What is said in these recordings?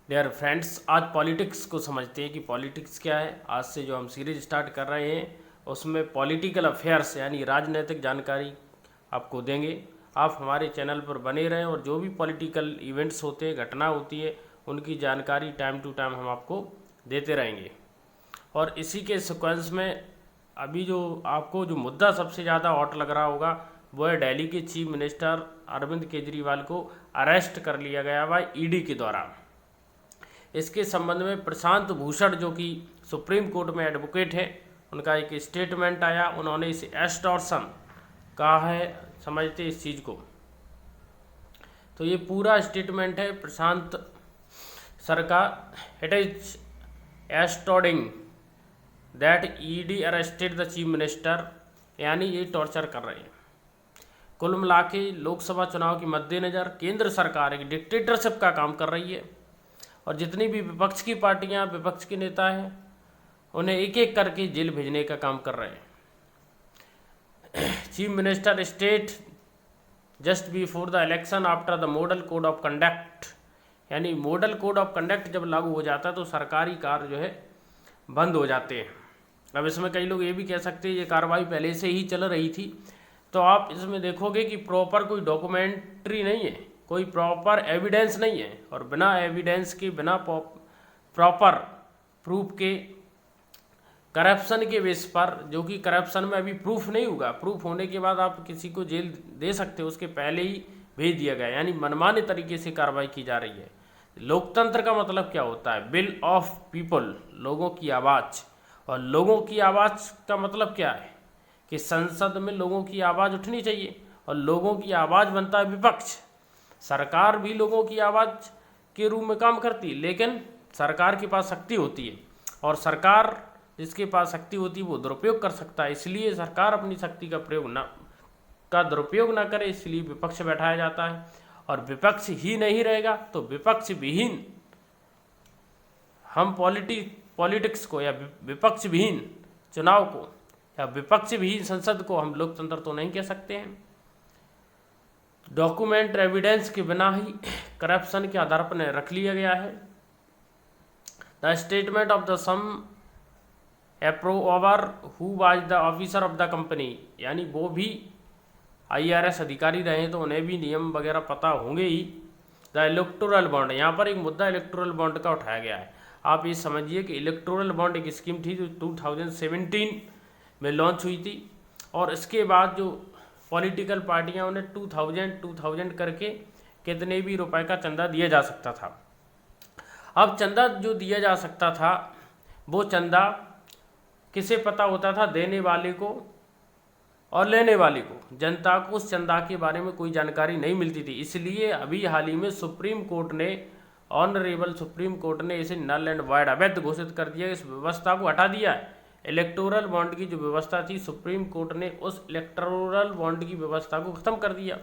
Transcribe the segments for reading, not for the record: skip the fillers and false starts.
Dear friends, आज politics को समझते हैं कि पॉलिटिक्स क्या है। आज से जो हम सीरीज स्टार्ट कर रहे हैं उसमें पॉलिटिकल अफेयर्स यानी राजनीतिक जानकारी आपको देंगे। आप हमारे चैनल पर बने रहें और जो भी पॉलिटिकल इवेंट्स होते हैं, घटना होती है, उनकी जानकारी टाइम टू टाइम हम आपको देते रहेंगे। और इसी के सिक्वेंस में अभी जो आपको जो मुद्दा सबसे ज़्यादा हॉट लग रहा होगा वो है दिल्ली के चीफ मिनिस्टर अरविंद केजरीवाल को अरेस्ट कर लिया गया भाई ईडी के द्वारा। इसके संबंध में प्रशांत भूषण जो कि सुप्रीम कोर्ट में एडवोकेट है, उनका एक स्टेटमेंट आया। उन्होंने इसे एक्सटॉर्शन कहा है। समझते इस चीज़ को, तो ये पूरा स्टेटमेंट है प्रशांत सर का। It is astounding that ED arrested the chief minister, यानी ये टॉर्चर कर रहे हैं। कुल मिला के लोकसभा चुनाव के मद्देनज़र केंद्र सरकार एक डिक्टेटरशिप का काम कर रही है और जितनी भी विपक्ष की पार्टियां, विपक्ष के नेता हैं, उन्हें एक एक करके जेल भेजने का काम कर रहे हैं। Chief minister state just before the election after the model code of conduct, यानी मॉडल कोड ऑफ कंडक्ट जब लागू हो जाता है तो सरकारी कार्य जो है बंद हो जाते हैं। अब इसमें कई लोग ये भी कह सकते हैं ये कार्रवाई पहले से ही चल रही थी, तो आप इसमें देखोगे कि प्रॉपर कोई डॉक्यूमेंट्री नहीं है, कोई प्रॉपर एविडेंस नहीं है, और बिना एविडेंस के, बिना प्रॉपर प्रूफ के, करप्शन के बेस पर, जो कि करप्शन में अभी प्रूफ नहीं होगा, प्रूफ होने के बाद आप किसी को जेल दे सकते हो, उसके पहले ही भेज दिया गया, यानी मनमाने तरीके से कार्रवाई की जा रही है। लोकतंत्र का मतलब क्या होता है? विल ऑफ पीपल, लोगों की आवाज़। और लोगों की आवाज़ का मतलब क्या है कि संसद में लोगों की आवाज़ उठनी चाहिए, और लोगों की आवाज़ बनता है विपक्ष। सरकार भी लोगों की आवाज़ के रूप में काम करती है, लेकिन सरकार के पास शक्ति होती है, और सरकार जिसके पास शक्ति होती है वो दुरुपयोग कर सकता है। इसलिए सरकार अपनी शक्ति का दुरुपयोग ना करे, इसलिए विपक्ष बैठाया जाता है। और विपक्ष ही नहीं रहेगा तो विपक्ष विहीन हम पॉलिटिक्स को, या विपक्ष विहीन चुनाव को, या विपक्ष विहीन संसद को हम लोकतंत्र तो नहीं कह सकते हैं। डॉक्यूमेंट एविडेंस के बिना ही करप्शन के आधार पर रख लिया गया है। The statement of the some approver who was the officer of the company, यानी वो भी IRS अधिकारी रहे तो उन्हें भी नियम वगैरह पता होंगे ही। द इलेक्टोरल बॉन्ड, यहाँ पर एक मुद्दा इलेक्टोरल बॉन्ड का उठाया गया है। आप ये समझिए कि इलेक्टोरल बॉन्ड एक स्कीम थी जो 2017 में लॉन्च हुई थी, और इसके बाद जो पॉलिटिकल पार्टियां, उन्हें 2000 करके कितने भी रुपए का चंदा दिया जा सकता था। अब चंदा जो दिया जा सकता था वो चंदा किसे पता होता था? देने वाले को और लेने वाले को। जनता को उस चंदा के बारे में कोई जानकारी नहीं मिलती थी। इसलिए अभी हाल ही में सुप्रीम कोर्ट ने, ऑनरेबल सुप्रीम कोर्ट ने इसे नल एंड वाइड, अवैध घोषित कर दिया। इस व्यवस्था को हटा दिया है। इलेक्टोरल बॉन्ड की जो व्यवस्था थी, सुप्रीम कोर्ट ने उस इलेक्टोरल बॉन्ड की व्यवस्था को ख़त्म कर दिया,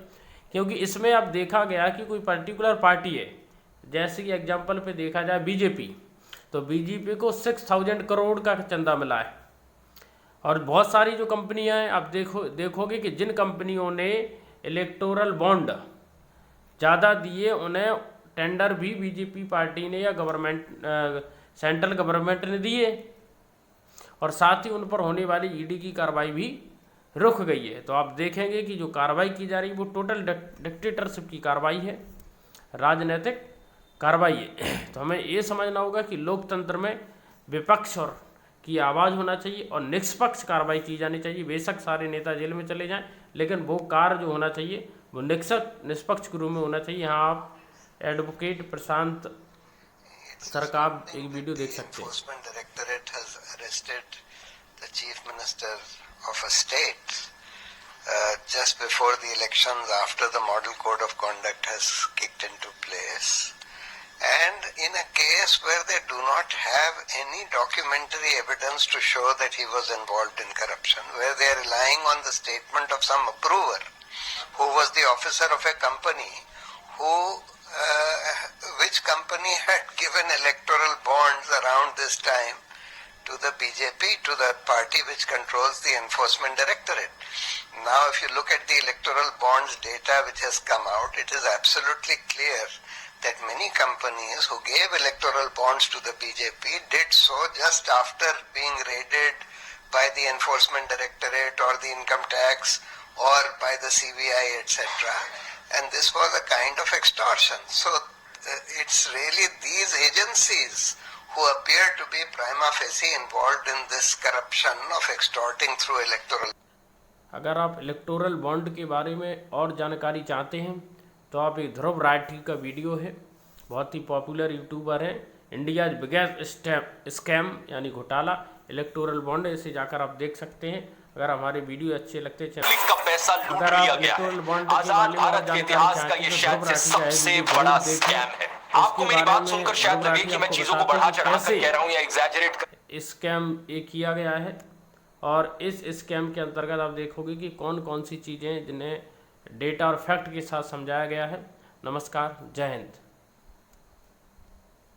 क्योंकि इसमें अब देखा गया कि कोई पर्टिकुलर पार्टी है, जैसे कि एग्जाम्पल पे देखा जाए बीजेपी, तो बीजेपी को 6000 करोड़ का चंदा मिला है। और बहुत सारी जो कंपनियां हैं, आप देखोगे कि जिन कंपनियों ने इलेक्टोरल बॉन्ड ज़्यादा दिए उन्हें टेंडर भी बीजेपी पार्टी ने या गवर्नमेंट, सेंट्रल गवर्नमेंट ने दिए, और साथ ही उन पर होने वाली ईडी की कार्रवाई भी रुक गई है। तो आप देखेंगे कि जो कार्रवाई की जा रही है वो टोटल डिक्टेटरशिप की कार्रवाई है, राजनीतिक कार्रवाई है। तो हमें ये समझना होगा कि लोकतंत्र में विपक्ष और की आवाज़ होना चाहिए और निष्पक्ष कार्रवाई की जानी चाहिए। बेशक सारे नेता जेल में चले जाएं, लेकिन वो कार्य जो होना चाहिए वो निष्पक्ष के रूप में होना चाहिए। यहाँ आप एडवोकेट प्रशांत सर का एक वीडियो देख सकते हैं। Enforcement Directorate has arrested the Chief Minister of a state just before the elections, after the Model Code of Conduct has kicked into place, and in a case where they do not have any documentary evidence to show that he was involved in corruption, where they are relying on the statement of some approver who was the officer of a company which company had given electoral bonds around this time to the BJP, to the party which controls the Enforcement Directorate. Now, if you look at the electoral bonds data which has come out, it is absolutely clear that many companies who gave electoral bonds to the BJP did so just after being raided by the Enforcement Directorate or the Income Tax or by the CBI, etc. And this was a kind of extortion. So it's really these agencies who appear to be prima facie involved in this corruption of extorting through electoral. अगर आप electoral bond के बारे में और जानकारी चाहते हैं तो आप एक ध्रुव राठी का वीडियो है, बहुत ही पॉपुलर यूट्यूबर है, इंडिया बिगेस्ट स्कैम यानी घोटाला इलेक्टोरल बॉन्ड, इसे जाकर आप देख सकते हैं। अगर हमारे वीडियो अच्छे लगते हैं का पैसा लूट लिया गया है। आजाद भारत के इतिहास का ये शायद से सबसे बड़ा स्कैम है। आपको मेरी बात सुनकर शायद लगे कि मैं चीजों को बढ़ा चढ़ा कर कह रहा हूं या एग्जैजरेट कर। स्कैम ये किया गया है और इस स्कैम के अंतर्गत आप देखोगे कि कौन कौन सी चीज़ें जिन्हें डेटा और फैक्ट के साथ समझाया गया है। नमस्कार, जय हिंद।